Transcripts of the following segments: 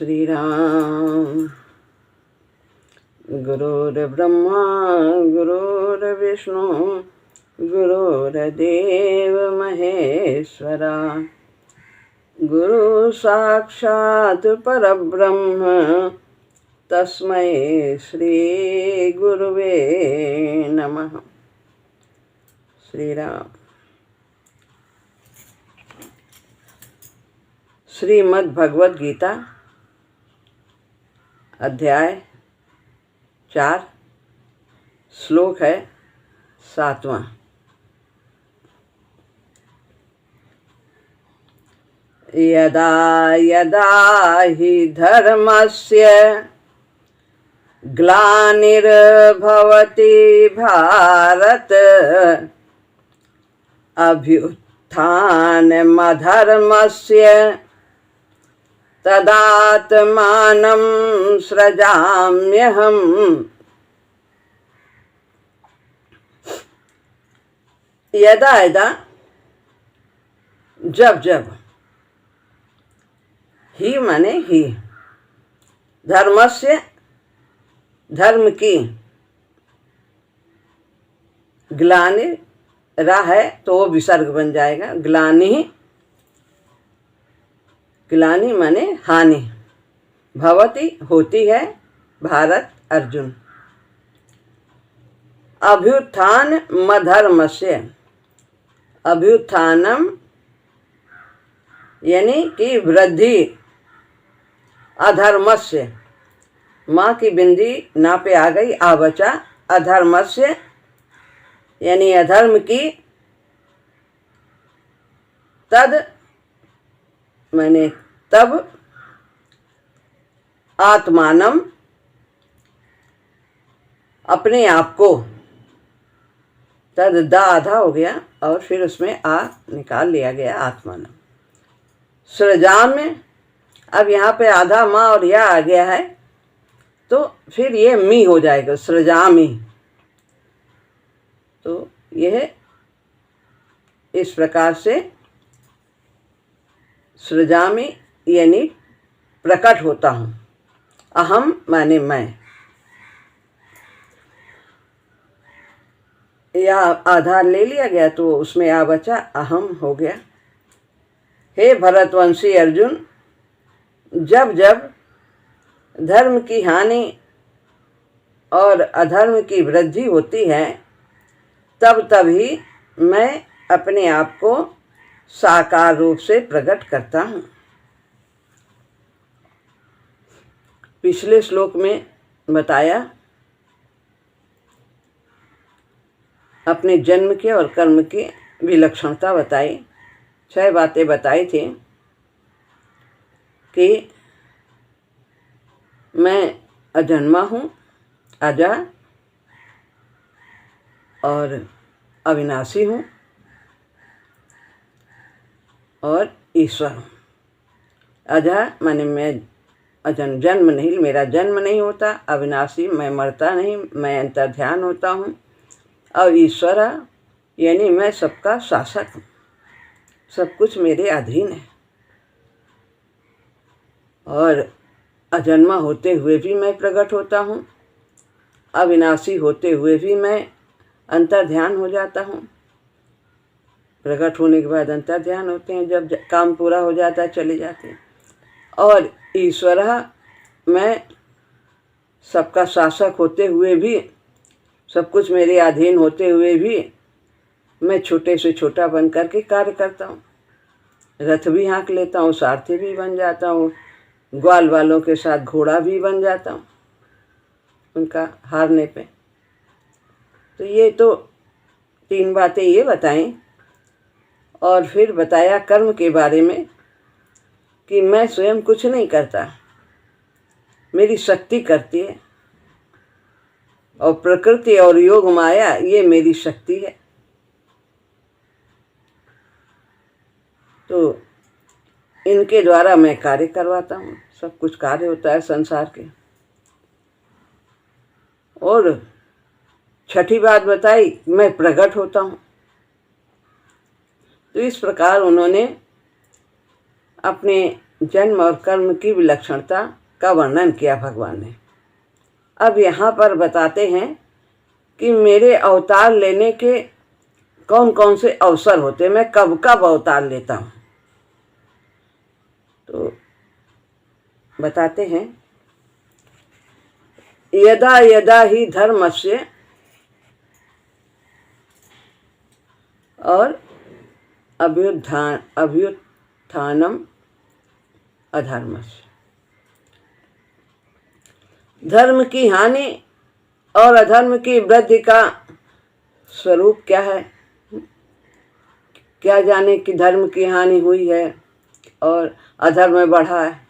श्री राम। गुरुर्ब्रह्मा गुरुर्विष्णु गुरुर्देव महेश्वरा, गुरु साक्षात् परब्रह्म तस्मै श्री गुरुवे नमः। श्री राम। श्रीमद् भगवद गीता अध्याय 4 श्लोक है 7वां। यदा यदा हि धर्मस्य ग्लानिर्भवति भारत, अभ्युत्थानमधर्मस्य तदात्मानं सृजाम्यहम्। यदा यदा जब जब, ही माने ही, धर्मस्य धर्म की, ग्लानि रा है तो वो विसर्ग बन जाएगा, ग्लानि, ग्लानि माने हानि, भवति होती है, भारत अर्जुन, अभ्युत्थान मधर्मस्य, अभ्युत्थानम यानी कि वृद्धि, अधर्मस्य, माँ की बिंदी ना पे आ गई, आ बचा, अधर्मस्य यानी अधर्म की, तद मैंने तब, आत्मानम अपने आप को, तद दा आधा हो गया और फिर उसमें आ निकाल लिया गया, आत्मानम सृजाम्य। अब यहाँ पे आधा माँ और या आ गया है तो फिर ये मी हो जाएगा, सृजामी। तो यह इस प्रकार से सृजामी यानी प्रकट होता हूँ। अहम माने मैं, या आधा ले लिया गया तो उसमें आ बचा, अहम हो गया। हे भरतवंशी अर्जुन, जब जब धर्म की हानि और अधर्म की वृद्धि होती है तब तभी मैं अपने आप को साकार रूप से प्रकट करता हूँ। पिछले श्लोक में बताया, अपने जन्म के और कर्म की विलक्षणता बताई, 6 बातें बताई थी कि मैं अजन्मा हूँ, अजा और अविनाशी हूँ और ईश्वर हूँ। अजा माने मैं जन्म नहीं, मेरा जन्म नहीं होता, अविनाशी मैं मरता नहीं, मैं अंतर्ध्यान होता हूँ, और ईश्वर यानी मैं सबका शासक हूँ, सब कुछ मेरे अधीन है। और अजन्मा होते हुए भी मैं प्रकट होता हूँ, अविनाशी होते हुए भी मैं अंतर्ध्यान हो जाता हूँ। प्रकट होने के बाद अंतर्ध्यान होते हैं, जब काम पूरा हो जाता है चले जाते हैं। और ईश्वर मैं सबका शासक होते हुए भी, सब कुछ मेरे अधीन होते हुए भी मैं छोटे से छोटा बन करके कार्य करता हूँ। रथ भी हाँक लेता हूँ, सारथी भी बन जाता हूँ, ग्वाल वालों के साथ घोड़ा भी बन जाता हूँ उनका हारने पे। तो ये तो 3 बातें ये बताएं। और फिर बताया कर्म के बारे में कि मैं स्वयं कुछ नहीं करता, मेरी शक्ति करती है, और प्रकृति और योग माया ये मेरी शक्ति है। तो इनके द्वारा मैं कार्य करवाता हूँ, सब कुछ कार्य होता है संसार के। और छठी बात बताई, मैं प्रकट होता हूँ। तो इस प्रकार उन्होंने अपने जन्म और कर्म की विलक्षणता का वर्णन किया भगवान ने। अब यहाँ पर बताते हैं कि मेरे अवतार लेने के कौन कौन से अवसर होते हैं, मैं कब कब अवतार लेता हूँ। तो बताते हैं, यदा यदा ही धर्मस्य और अभ्युत्थानम अधर्मस्य। धर्म की हानि और अधर्म की वृद्धि का स्वरूप क्या है? क्या जाने कि धर्म की हानि हुई है और अधर्म बढ़ा है।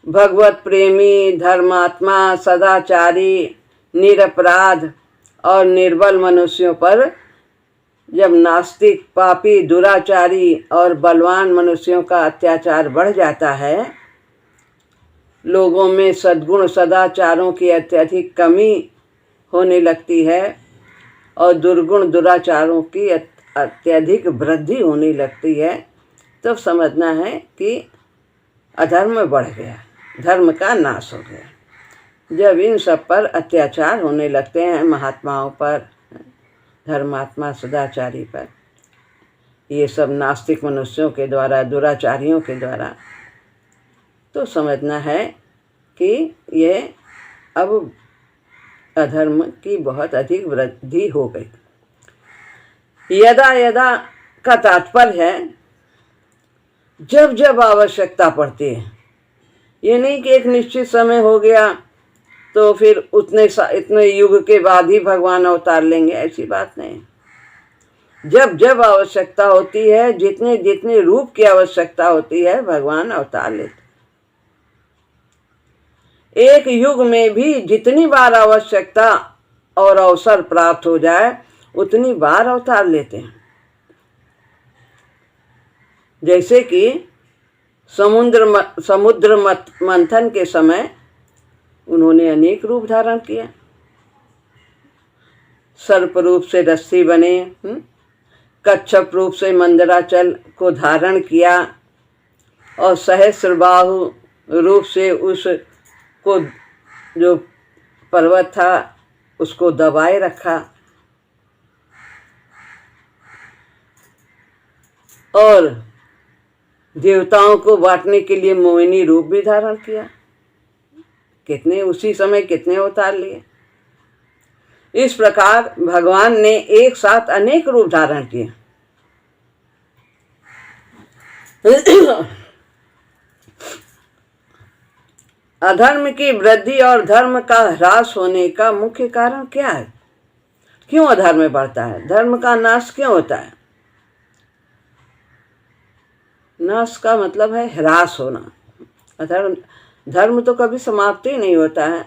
भगवत प्रेमी, धर्मात्मा, सदाचारी, निरपराध और निर्बल मनुष्यों पर जब नास्तिक, पापी, दुराचारी और बलवान मनुष्यों का अत्याचार बढ़ जाता है, लोगों में सद्गुण सदाचारों की अत्यधिक कमी होने लगती है और दुर्गुण दुराचारों की अत्यधिक वृद्धि होने लगती है, तब समझना है कि अधर्म बढ़ गया, धर्म का नाश हो गया। जब इन सब पर अत्याचार होने लगते हैं, महात्माओं पर, धर्मात्मा, सदाचारी पर, ये सब नास्तिक मनुष्यों के द्वारा, दुराचारियों के द्वारा, तो समझना है कि ये अब अधर्म की बहुत अधिक वृद्धि हो गई। यदा यदा का तात्पर्य है जब जब आवश्यकता पड़ती है। ये नहीं कि एक निश्चित समय हो गया तो फिर इतने युग के बाद ही भगवान अवतार लेंगे, ऐसी बात नहीं। जब जब आवश्यकता होती है, जितने जितने रूप की आवश्यकता होती है, भगवान अवतार लेते। एक युग में भी जितनी बार आवश्यकता और अवसर प्राप्त हो जाए, उतनी बार अवतार लेते हैं। जैसे कि समुद्र मंथन के समय उन्होंने अनेक रूप धारण किया। सर्प रूप से रस्सी बने, कच्छप रूप से मंदराचल को धारण किया और सहस्रबाहु रूप से उसको जो पर्वत था उसको दबाए रखा और देवताओं को बांटने के लिए मोहिनी रूप भी धारण किया। कितने उसी समय कितने अवतार लिए। इस प्रकार भगवान ने एक साथ अनेक रूप धारण किए। अधर्म की वृद्धि और धर्म का ह्रास होने का मुख्य कारण क्या है? क्यों अधर्म बढ़ता है? धर्म का नाश क्यों होता है? नाश का मतलब है ह्रास होना। धर्म तो कभी समाप्त ही नहीं होता है,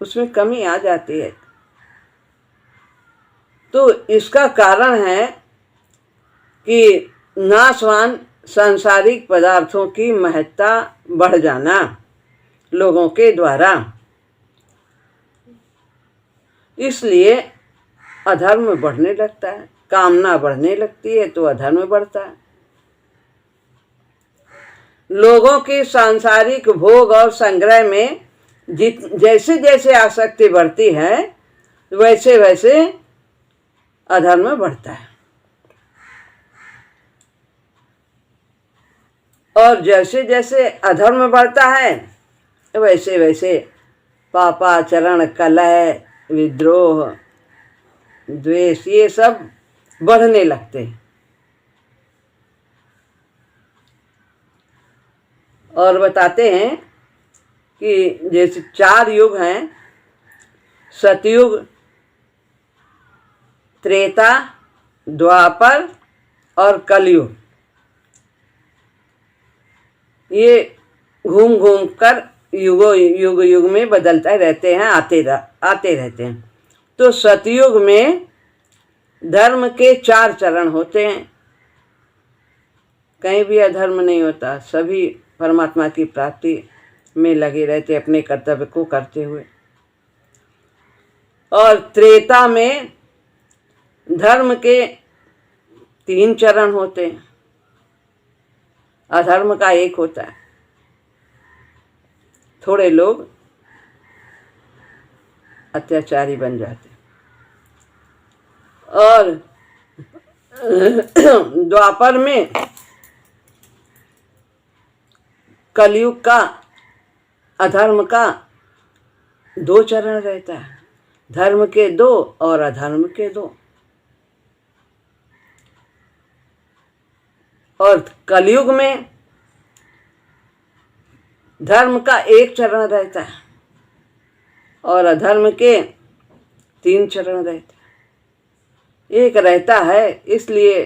उसमें कमी आ जाती है। तो इसका कारण है कि नाशवान सांसारिक पदार्थों की महत्ता बढ़ जाना लोगों के द्वारा। इसलिए अधर्म बढ़ने लगता है। कामना बढ़ने लगती है तो अधर्म बढ़ता है। लोगों की सांसारिक भोग और संग्रह में जैसे जैसे आसक्ति बढ़ती है, वैसे वैसे अधर्म बढ़ता है। और जैसे जैसे अधर्म बढ़ता है, वैसे वैसे पापाचरण, कलह, विद्रोह, द्वेष, ये सब बढ़ने लगते हैं। और बताते हैं कि जैसे 4 युग हैं, सतयुग, त्रेता, द्वापर और कलयुग। ये घूम घूम कर युग युग में बदलते रहते हैं, आते रहते हैं। तो सतयुग में धर्म के 4 चरण होते हैं। कहीं भी अधर्म नहीं होता, सभी परमात्मा की प्राप्ति में लगे रहते अपने कर्तव्य को करते हुए। और त्रेता में धर्म के 3 चरण होते हैं। अधर्म का एक होता है। थोड़े लोग अत्याचारी बन जाते और द्वापर में कलयुग का अधर्म का 2 चरण रहता है, धर्म के 2 और अधर्म के 2। और कलयुग में धर्म का 1 चरण रहता है और अधर्म के 3 चरण रहते हैं। 1 रहता है, इसलिए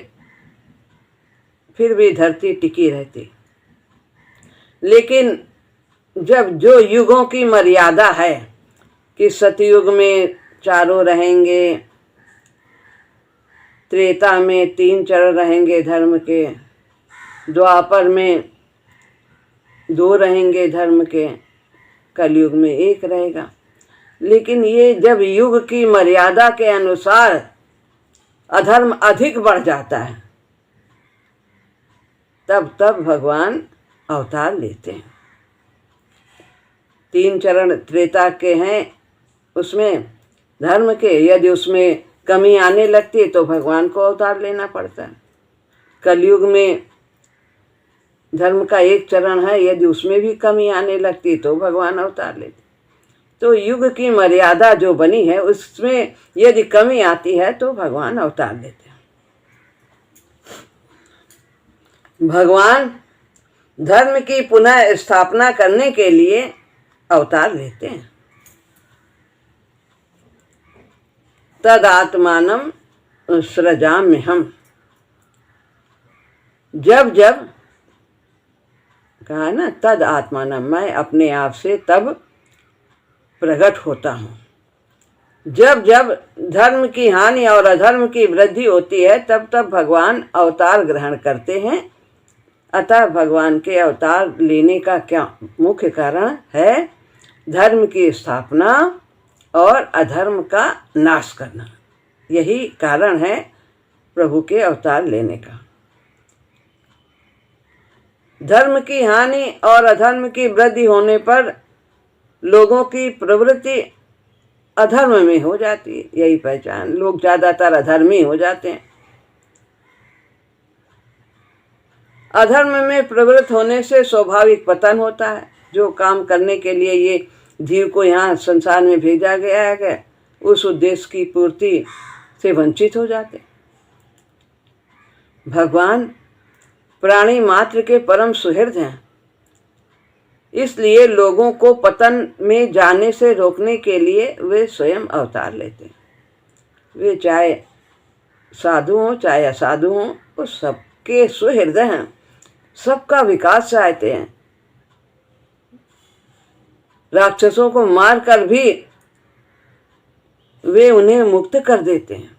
फिर भी धरती टिकी रहती। लेकिन जब जो युगों की मर्यादा है कि सतयुग में 4 रहेंगे, त्रेता में 3 चरण रहेंगे धर्म के, द्वापर में 2 रहेंगे धर्म के, कलयुग में 1 रहेगा। लेकिन ये जब युग की मर्यादा के अनुसार अधर्म अधिक बढ़ जाता है, तब भगवान अवतार लेते हैं। 3 चरण त्रेता के हैं, उसमें धर्म के, यदि उसमें कमी आने लगती है तो भगवान को अवतार लेना पड़ता है। कलयुग में धर्म का 1 चरण है, यदि उसमें भी कमी आने लगती तो भगवान अवतार लेते। तो युग की मर्यादा जो बनी है उसमें यदि कमी आती है तो भगवान अवतार लेते हैं। भगवान धर्म की पुनः स्थापना करने के लिए अवतार लेते हैं। तदात्मानं सृजाम्यहम्, जब जब कहा ना, तद आत्मानम, मैं अपने आप से तब प्रकट होता हूँ। जब जब धर्म की हानि और अधर्म की वृद्धि होती है तब तब भगवान अवतार ग्रहण करते हैं। अतः भगवान के अवतार लेने का क्या मुख्य कारण है? धर्म की स्थापना और अधर्म का नाश करना। यही कारण है प्रभु के अवतार लेने का। धर्म की हानि और अधर्म की वृद्धि होने पर लोगों की प्रवृत्ति अधर्म में हो जाती है। यही पहचान, लोग ज्यादातर अधर्मी हो जाते हैं। अधर्म में प्रवृत्त होने से स्वाभाविक पतन होता है। जो काम करने के लिए ये जीव को यहाँ संसार में भेजा गया है, उस उद्देश्य की पूर्ति से वंचित हो जाते। भगवान प्राणी मात्र के परम सुहृद हैं, इसलिए लोगों को पतन में जाने से रोकने के लिए वे स्वयं अवतार लेते हैं। वे चाहे साधु हों चाहे असाधु हों, वो सबके सुहृद हैं, सबका विकास चाहते हैं। राक्षसों को मारकर भी वे उन्हें मुक्त कर देते हैं।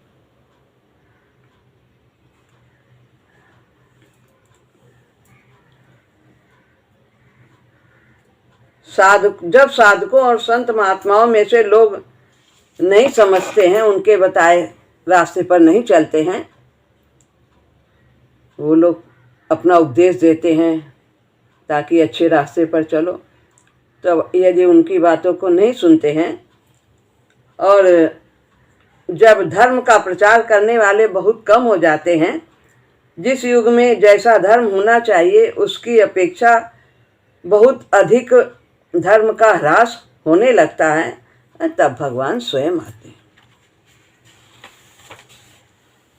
जब साधकों और संत महात्माओं में से लोग नहीं समझते हैं, उनके बताए रास्ते पर नहीं चलते हैं, वो लोग अपना उपदेश देते हैं ताकि अच्छे रास्ते पर चलो। तो यदि उनकी बातों को नहीं सुनते हैं और जब धर्म का प्रचार करने वाले बहुत कम हो जाते हैं, जिस युग में जैसा धर्म होना चाहिए उसकी अपेक्षा बहुत अधिक धर्म का ह्रास होने लगता है, तब भगवान स्वयं आते हैं।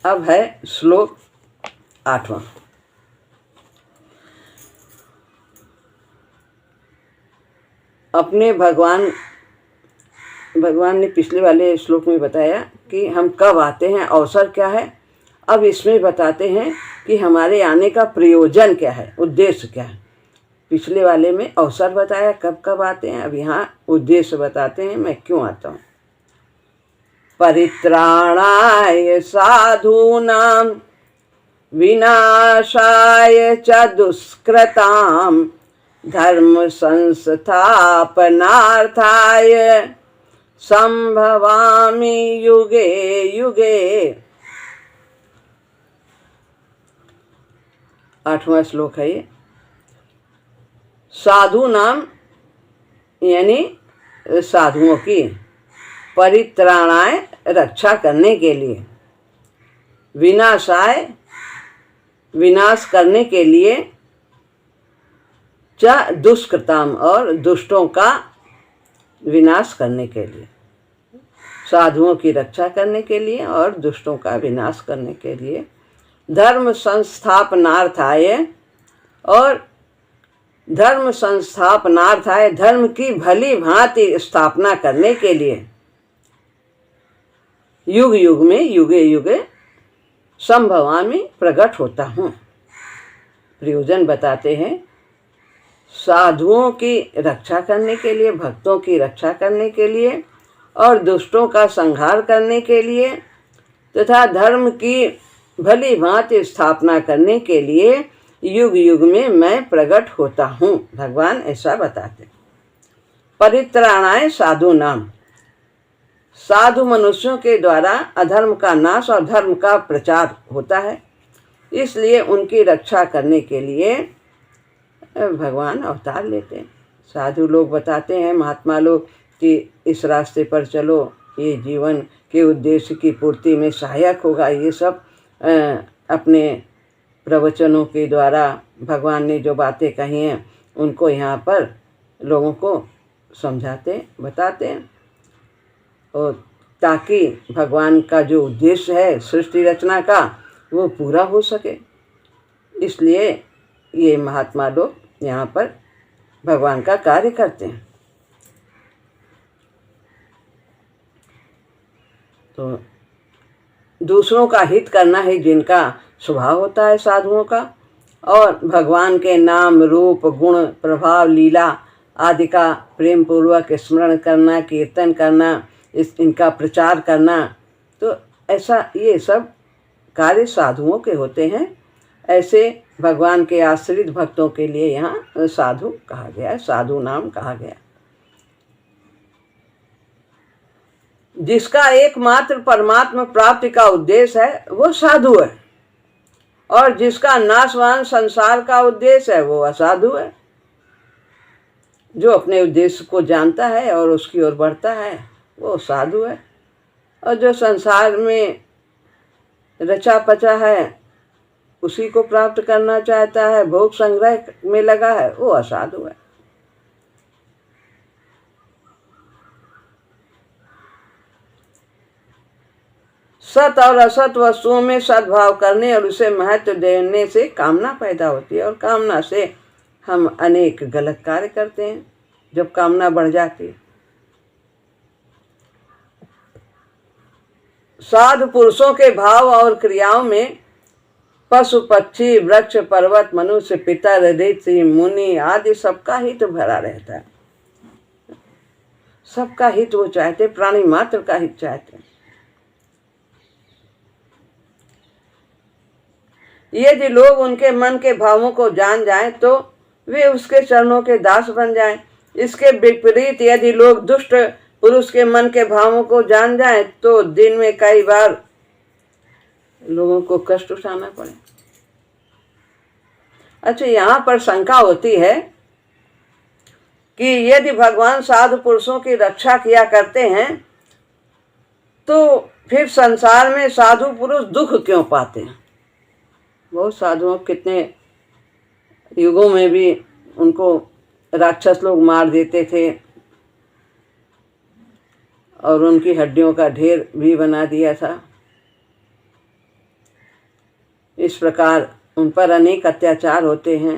अब है श्लोक 8वां। अपने भगवान ने पिछले वाले श्लोक में बताया कि हम कब आते हैं, अवसर क्या है। अब इसमें बताते हैं कि हमारे आने का प्रयोजन क्या है, उद्देश्य क्या है। पिछले वाले में अवसर बताया कब कब आते हैं, अब यहाँ उद्देश्य बताते हैं मैं क्यों आता हूँ। परित्राणाय साधूनां विनाशाय च दुष्कृतां धर्म संस्थापनार्थाय संभवामि युगे युगे। 8वां श्लोक है ये। साधु नाम यानी साधुओं की परित्राणाय रक्षा करने के लिए, विनाशाय विनाश करने के लिए, च दुष्कृताम और दुष्टों का विनाश करने के लिए, साधुओं की रक्षा करने के लिए और दुष्टों का विनाश करने के लिए, धर्म संस्थापनार्थाय और धर्म संस्थापनार्थाय धर्म की भली भांति स्थापना करने के लिए, युग युग में युगे युगे संभवामि प्रकट होता हूँ। प्रयोजन बताते हैं, साधुओं की रक्षा करने के लिए, भक्तों की रक्षा करने के लिए और दुष्टों का संहार करने के लिए तथा धर्म की भली भांति स्थापना करने के लिए युग युग में मैं प्रकट होता हूँ। भगवान ऐसा बताते। परित्राणाय साधु नाम, साधु मनुष्यों के द्वारा अधर्म का नाश और धर्म का प्रचार होता है, इसलिए उनकी रक्षा करने के लिए भगवान अवतार लेते हैं। साधु लोग बताते हैं, महात्मा लोग, कि इस रास्ते पर चलो, ये जीवन के उद्देश्य की पूर्ति में सहायक होगा। ये सब अपने प्रवचनों के द्वारा भगवान ने जो बातें कही हैं उनको यहाँ पर लोगों को समझाते बताते हैं, और ताकि भगवान का जो उद्देश्य है सृष्टि रचना का वो पूरा हो सके। इसलिए ये महात्मा लोग यहाँ पर भगवान का कार्य करते हैं। तो दूसरों का हित करना ही जिनका स्वभाव होता है साधुओं का, और भगवान के नाम रूप गुण प्रभाव लीला आदि का प्रेम पूर्वक स्मरण करना, कीर्तन करना, इनका प्रचार करना, तो ऐसा ये सब कार्य साधुओं के होते हैं। ऐसे भगवान के आश्रित भक्तों के लिए यहाँ साधु कहा गया है, साधु नाम कहा गया। जिसका एकमात्र परमात्मा प्राप्ति का उद्देश्य है वो साधु है, और जिसका नाशवान संसार का उद्देश्य है वो असाधु है। जो अपने उद्देश्य को जानता है और उसकी ओर बढ़ता है वो साधु है, और जो संसार में रचा पचा है उसी को प्राप्त करना चाहता है, भोग संग्रह में लगा है, वो असाधु है। सत और असत वस्तुओं में सद्भाव करने और उसे महत्व देने से कामना पैदा होती है, और कामना से हम अनेक गलत कार्य करते हैं जब कामना बढ़ जाती है। साधु पुरुषों के भाव और क्रियाओं में पशु पक्षी वृक्ष पर्वत मनुष्य पितर ऋषि मुनि आदि सबका हित भरा रहता है। सबका हित वो चाहते, प्राणी मात्र का हित चाहते। यदि लोग उनके मन के भावों को जान जाएं तो वे उसके चरणों के दास बन जाएं। इसके विपरीत यदि लोग दुष्ट पुरुष के मन के भावों को जान जाएं तो दिन में कई बार लोगों को कष्ट उठाना पड़े। अच्छा, यहाँ पर शंका होती है कि यदि भगवान साधु पुरुषों की रक्षा किया करते हैं तो फिर संसार में साधु पुरुष दुख क्यों पाते हैं? बहुत साधुओं कितने युगों में भी उनको राक्षस लोग मार देते थे और उनकी हड्डियों का ढेर भी बना दिया था। इस प्रकार उन पर अनेक अत्याचार होते हैं।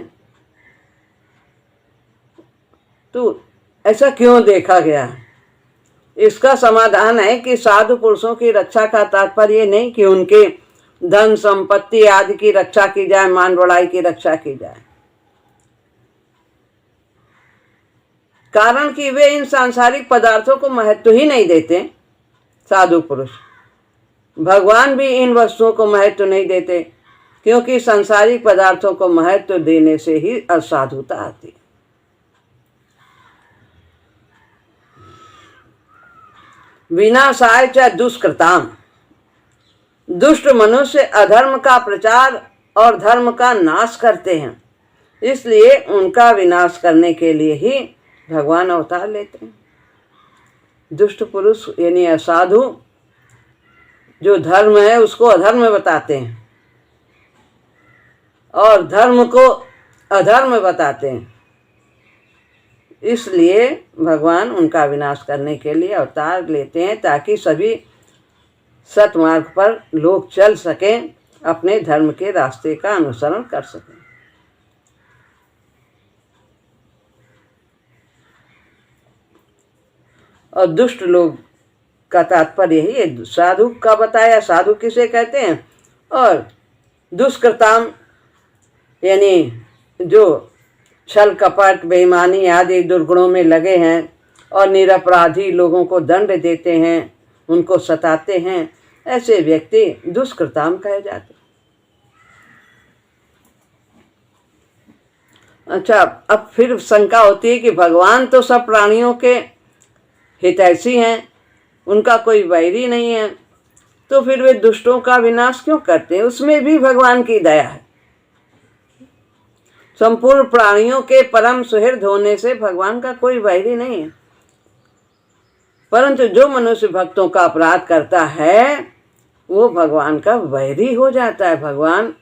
तो ऐसा क्यों देखा गया? इसका समाधान है कि साधु पुरुषों की रक्षा का तात्पर्य नहीं कि उनके धन संपत्ति आदि की रक्षा की जाए, मान बढ़ाई की रक्षा की जाए, कारण कि वे इन सांसारिक पदार्थों को महत्व ही नहीं देते। साधु पुरुष, भगवान भी इन वस्तुओं को महत्व नहीं देते, क्योंकि सांसारिक पदार्थों को महत्व देने से ही असाधुता आती। विनाशाय च दुष्कृताम, दुष्ट मनुष्य अधर्म का प्रचार और धर्म का नाश करते हैं। इसलिए उनका विनाश करने के लिए ही भगवान अवतार लेते हैं। दुष्ट पुरुष यानी असाधु जो धर्म है उसको अधर्म बताते हैं और धर्म को अधर्म बताते हैं, इसलिए भगवान उनका विनाश करने के लिए अवतार लेते हैं ताकि सभी सतमार्ग पर लोग चल सकें, अपने धर्म के रास्ते का अनुसरण कर सकें। और दुष्ट लोग का तात्पर्य यही है, साधु का बताया, साधु किसे कहते हैं, और दुष्कृताम यानी जो छल कपट बेईमानी आदि दुर्गुणों में लगे हैं और निरपराधी लोगों को दंड देते हैं, उनको सताते हैं, ऐसे व्यक्ति दुष्कृताम कहे जाते हैं। अच्छा, अब फिर शंका होती है कि भगवान तो सब प्राणियों के हितैषी हैं, उनका कोई वैरी नहीं है, तो फिर वे दुष्टों का विनाश क्यों करते हैं? उसमें भी भगवान की दया है। संपूर्ण प्राणियों के परम सुहृद होने से भगवान का कोई वैरी नहीं है, परंतु जो मनुष्य भक्तों का अपराध करता है वो भगवान का वैरी हो जाता है। भगवान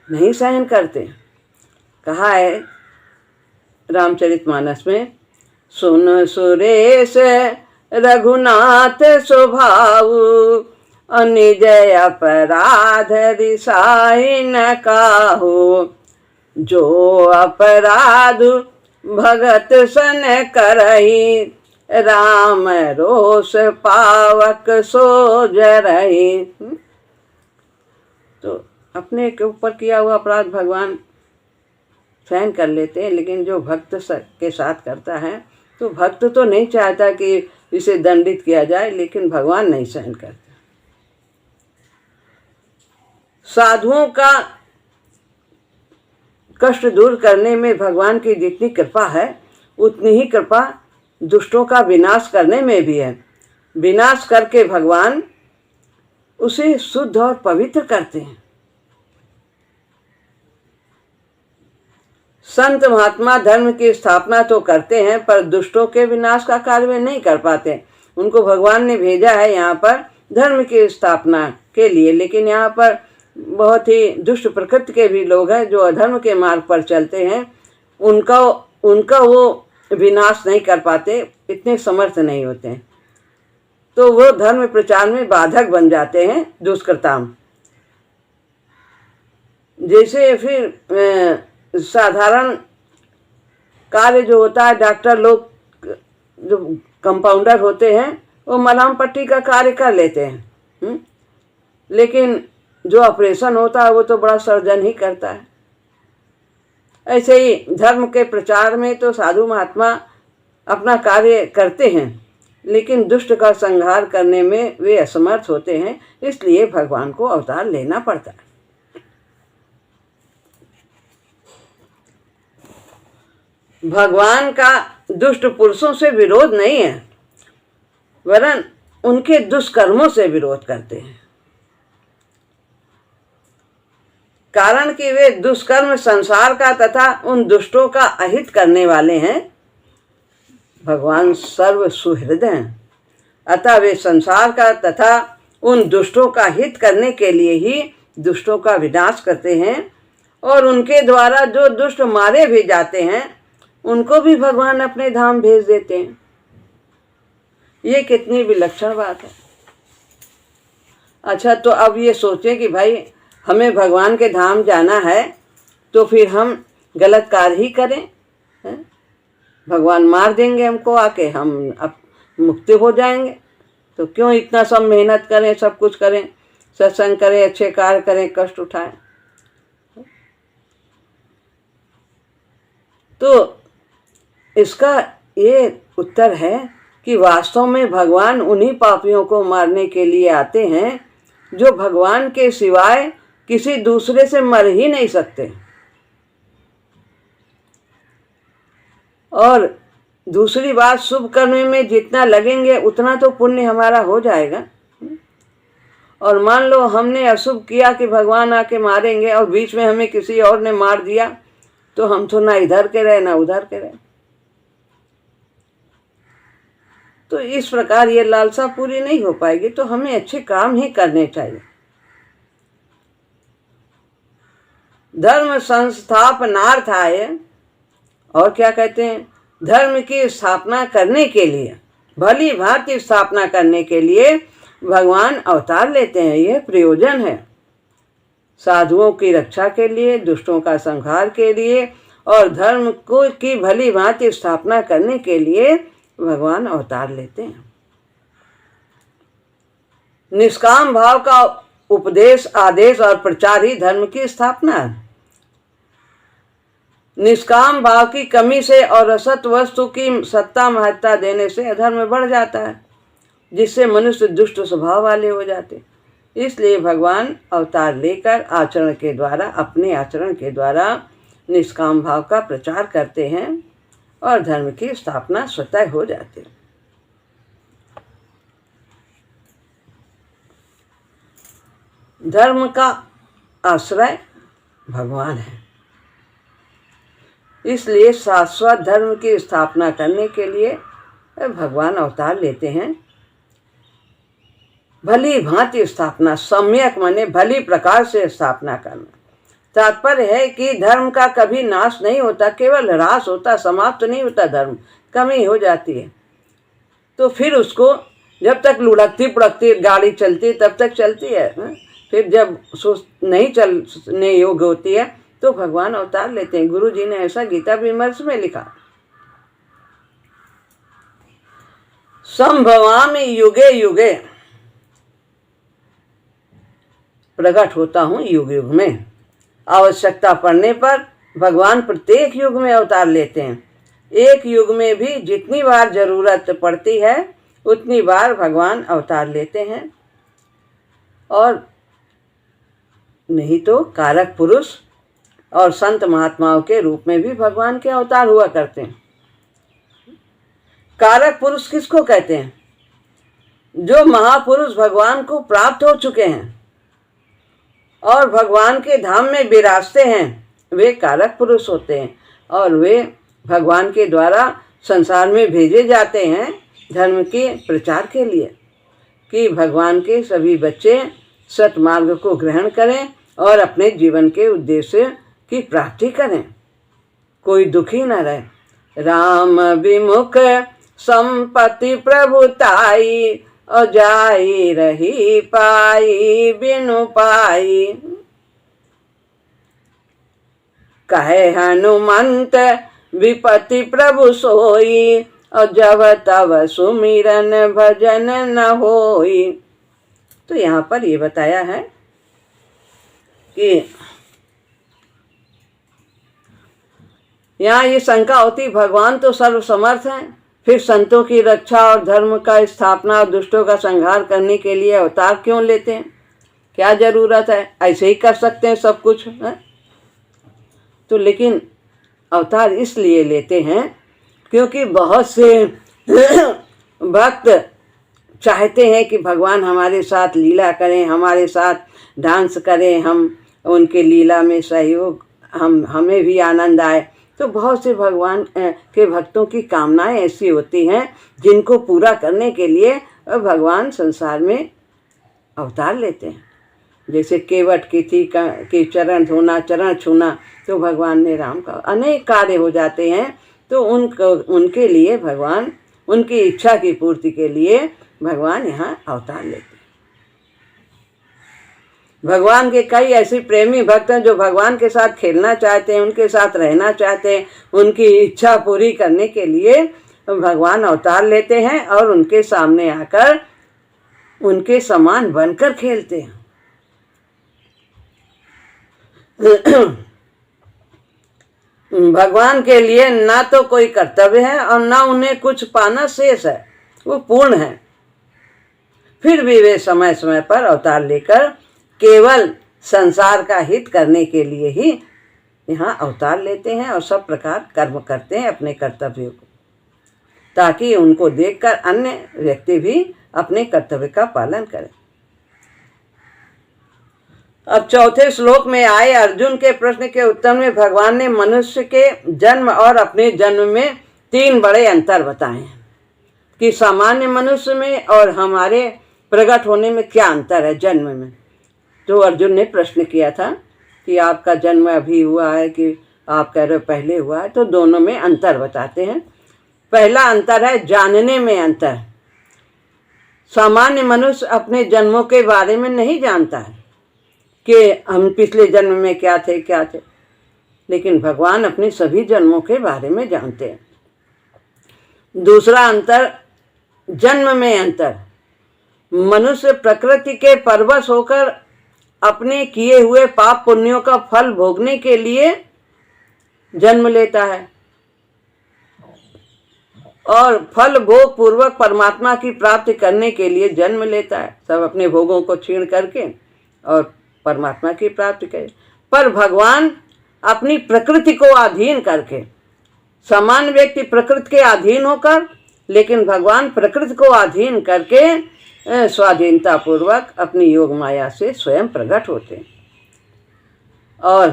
नहीं सहन करते। कहा है रामचरितमानस में, सुन सुरेश रघुनाथ स्वभाव, निज अपराध रिसाई न काहू, जो अपराध भगत सन करही, राम रोष पावक सो जरही। तो अपने के ऊपर किया हुआ अपराध भगवान सहन कर लेते हैं, लेकिन जो भक्त के साथ करता है तो भक्त तो नहीं चाहता कि इसे दंडित किया जाए, लेकिन भगवान नहीं सहन करते। साधुओं का कष्ट दूर करने में भगवान की जितनी कृपा है उतनी ही कृपा दुष्टों का विनाश करने में भी है। विनाश करके भगवान उसे शुद्ध और पवित्र करते हैं। संत महात्मा धर्म की स्थापना तो करते हैं, पर दुष्टों के विनाश का कार्य वे नहीं कर पाते। उनको भगवान ने भेजा है यहाँ पर धर्म की स्थापना के लिए, लेकिन यहाँ पर बहुत ही दुष्ट प्रकृति के भी लोग हैं जो अधर्म के मार्ग पर चलते हैं, उनका वो विनाश नहीं कर पाते, इतने समर्थ नहीं होते हैं, तो वो धर्म प्रचार में बाधक बन जाते हैं दुष्कृताम। जैसे फिर साधारण कार्य जो होता है, डॉक्टर लोग जो कंपाउंडर होते हैं वो मलहम पट्टी का कार्य कर लेते हैं, लेकिन जो ऑपरेशन होता है वो तो बड़ा सर्जन ही करता है। ऐसे ही धर्म के प्रचार में तो साधु महात्मा अपना कार्य करते हैं, लेकिन दुष्ट का संहार करने में वे असमर्थ होते हैं, इसलिए भगवान को अवतार लेना पड़ता है। भगवान का दुष्ट पुरुषों से विरोध नहीं है, वरन उनके दुष्कर्मों से विरोध करते हैं। कारण कि वे दुष्कर्म संसार का तथा उन दुष्टों का अहित करने वाले हैं। भगवान सर्व सुहृद हैं, अतः वे संसार का तथा उन दुष्टों का हित करने के लिए ही दुष्टों का विनाश करते हैं, और उनके द्वारा जो दुष्ट मारे भी जाते हैं उनको भी भगवान अपने धाम भेज देते हैं। ये कितनी विलक्षण बात है। अच्छा, तो अब ये सोचें कि भाई हमें भगवान के धाम जाना है तो फिर हम गलत कार्य ही करें, है? भगवान मार देंगे हमको आके, हम अब मुक्त हो जाएंगे, तो क्यों इतना सब मेहनत करें, सब कुछ करें, सत्संग करें, अच्छे कार्य करें, कष्ट उठाएं। तो इसका ये उत्तर है कि वास्तव में भगवान उन्हीं पापियों को मारने के लिए आते हैं जो भगवान के सिवाय किसी दूसरे से मर ही नहीं सकते। और दूसरी बात, शुभ करने में जितना लगेंगे उतना तो पुण्य हमारा हो जाएगा। और मान लो हमने अशुभ किया कि भगवान आके मारेंगे और बीच में हमें किसी और ने मार दिया, तो हम तो ना इधर के रहे ना उधर के रहे। तो इस प्रकार ये लालसा पूरी नहीं हो पाएगी। तो हमें अच्छे काम ही करने चाहिए। धर्म संस्थापनार्थाय, और क्या कहते हैं, धर्म की स्थापना करने के लिए, भली भांति स्थापना करने के लिए भगवान अवतार लेते हैं। यह प्रयोजन है। साधुओं की रक्षा के लिए, दुष्टों का संहार के लिए और धर्म को की भली भांति स्थापना करने के लिए भगवान अवतार लेते हैं। निष्काम भाव का उपदेश, आदेश और प्रचार ही धर्म की स्थापना है। निष्काम भाव की कमी से और असत वस्तु की सत्ता महत्ता देने से अधर्म बढ़ जाता है, जिससे मनुष्य दुष्ट स्वभाव वाले हो जाते। इसलिए भगवान अवतार लेकर आचरण के द्वारा, अपने आचरण के द्वारा निष्काम भाव का प्रचार करते हैं और धर्म की स्थापना स्वतः हो जाती है। धर्म का आश्रय भगवान है। इसलिए शाश्वत धर्म की स्थापना करने के लिए भगवान अवतार लेते हैं। भली भांति स्थापना, सम्यक माने भली प्रकार से स्थापना करना। तात्पर्य है कि धर्म का कभी नाश नहीं होता, केवल ह्रास होता, समाप्त नहीं होता। धर्म कमी हो जाती है तो फिर उसको जब तक लुढ़कती पुढ़कती गाड़ी चलती तब तक चलती है। फिर जब नहीं चलने योग्य होती है तो भगवान अवतार लेते हैं। गुरु जी ने ऐसा गीता विमर्श में लिखा, संभवामि युगे युगे, प्रकट होता हूं युग युग में। आवश्यकता पड़ने पर भगवान प्रत्येक युग में अवतार लेते हैं। एक युग में भी जितनी बार जरूरत पड़ती है उतनी बार भगवान अवतार लेते हैं। और नहीं तो कारक पुरुष और संत महात्माओं के रूप में भी भगवान के अवतार हुआ करते हैं। कारक पुरुष किसको कहते हैं? जो महापुरुष भगवान को प्राप्त हो चुके हैं और भगवान के धाम में विराजते हैं, वे कारक पुरुष होते हैं। और वे भगवान के द्वारा संसार में भेजे जाते हैं धर्म के प्रचार के लिए, कि भगवान के सभी बच्चे सतमार्ग को ग्रहण करें और अपने जीवन के उद्देश्य की प्राप्ति करें, कोई दुखी न रहे। राम विमुख संपत्ति प्रभुताई, और जाई रही पाई बिनु पाई। कहे हनुमंत विपति प्रभु सोई, और जब तब सुमिरन भजन न होई। तो यहाँ पर ये बताया है कि यहाँ ये शंका होती, भगवान तो सर्वसमर्थ हैं, फिर संतों की रक्षा और धर्म का स्थापना और दुष्टों का संहार करने के लिए अवतार क्यों लेते हैं? क्या जरूरत है? ऐसे ही कर सकते हैं सब कुछ है? तो लेकिन अवतार इसलिए लेते हैं क्योंकि बहुत से भक्त चाहते हैं कि भगवान हमारे साथ लीला करें, हमारे साथ डांस करें, हम उनके लीला में सहयोग, हमें भी आनंद आए। तो बहुत से भगवान के भक्तों की कामनाएं ऐसी होती हैं जिनको पूरा करने के लिए भगवान संसार में अवतार लेते हैं। जैसे केवट की थी कि चरण धोना, चरण छूना, तो भगवान ने राम का अनेक कार्य हो जाते हैं। तो उनके लिए भगवान, उनकी इच्छा की पूर्ति के लिए भगवान यहाँ अवतार लेते हैं। भगवान के कई ऐसे प्रेमी भक्त हैं जो भगवान के साथ खेलना चाहते हैं, उनके साथ रहना चाहते हैं। उनकी इच्छा पूरी करने के लिए भगवान अवतार लेते हैं और उनके सामने आकर उनके समान बनकर खेलते हैं। भगवान के लिए ना तो कोई कर्तव्य है और ना उन्हें कुछ पाना शेष है, वो पूर्ण है। फिर भी वे समय समय पर अवतार लेकर केवल संसार का हित करने के लिए ही यहाँ अवतार लेते हैं और सब प्रकार कर्म करते हैं अपने कर्तव्यों को, ताकि उनको देखकर अन्य व्यक्ति भी अपने कर्तव्य का पालन करें। अब चौथे श्लोक में आए अर्जुन के प्रश्न के उत्तर में भगवान ने मनुष्य के जन्म और अपने जन्म में 3 बड़े अंतर बताए हैं कि सामान्य मनुष्य में और हमारे प्रकट होने में क्या अंतर है जन्म में। तो अर्जुन ने प्रश्न किया था कि आपका जन्म अभी हुआ है कि आप कह रहे हो पहले हुआ है, तो दोनों में अंतर बताते हैं। पहला अंतर है जानने में अंतर। सामान्य मनुष्य अपने जन्मों के बारे में नहीं जानता है कि हम पिछले जन्म में क्या थे, लेकिन भगवान अपने सभी जन्मों के बारे में जानते हैं। दूसरा अंतर जन्म में अंतर। मनुष्य प्रकृति के परवश होकर अपने किए हुए पाप पुण्यों का फल भोगने के लिए जन्म लेता है और फल भोग पूर्वक परमात्मा की प्राप्ति करने के लिए जन्म लेता है, सब अपने भोगों को छीण करके और परमात्मा की प्राप्ति करे। पर भगवान अपनी प्रकृति को अधीन करके, सामान्य व्यक्ति प्रकृति के अधीन होकर, लेकिन भगवान प्रकृति को अधीन करके स्वाधीनता पूर्वक अपनी योग माया से स्वयं प्रकट होते हैं। और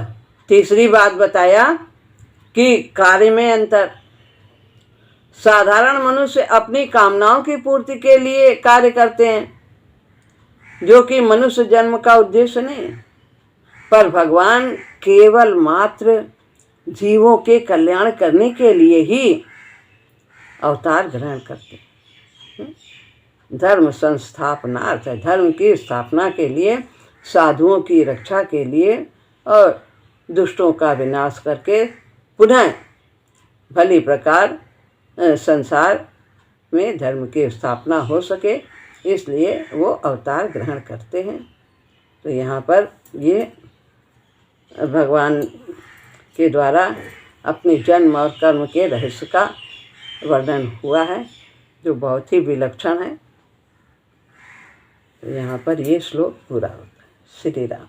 तीसरी बात बताया कि कार्य में अंतर। साधारण मनुष्य अपनी कामनाओं की पूर्ति के लिए कार्य करते हैं, जो कि मनुष्य जन्म का उद्देश्य नहीं है, पर भगवान केवल मात्र जीवों के कल्याण करने के लिए ही अवतार ग्रहण करते हैं। धर्म संस्थापनार्थ है, धर्म की स्थापना के लिए, साधुओं की रक्षा के लिए और दुष्टों का विनाश करके पुनः भली प्रकार संसार में धर्म की स्थापना हो सके, इसलिए वो अवतार ग्रहण करते हैं। तो यहाँ पर ये भगवान के द्वारा अपने जन्म और कर्म के रहस्य का वर्णन हुआ है, जो बहुत ही विलक्षण है। तो यहाँ पर ये श्लोक पूरा होता है। श्री राम।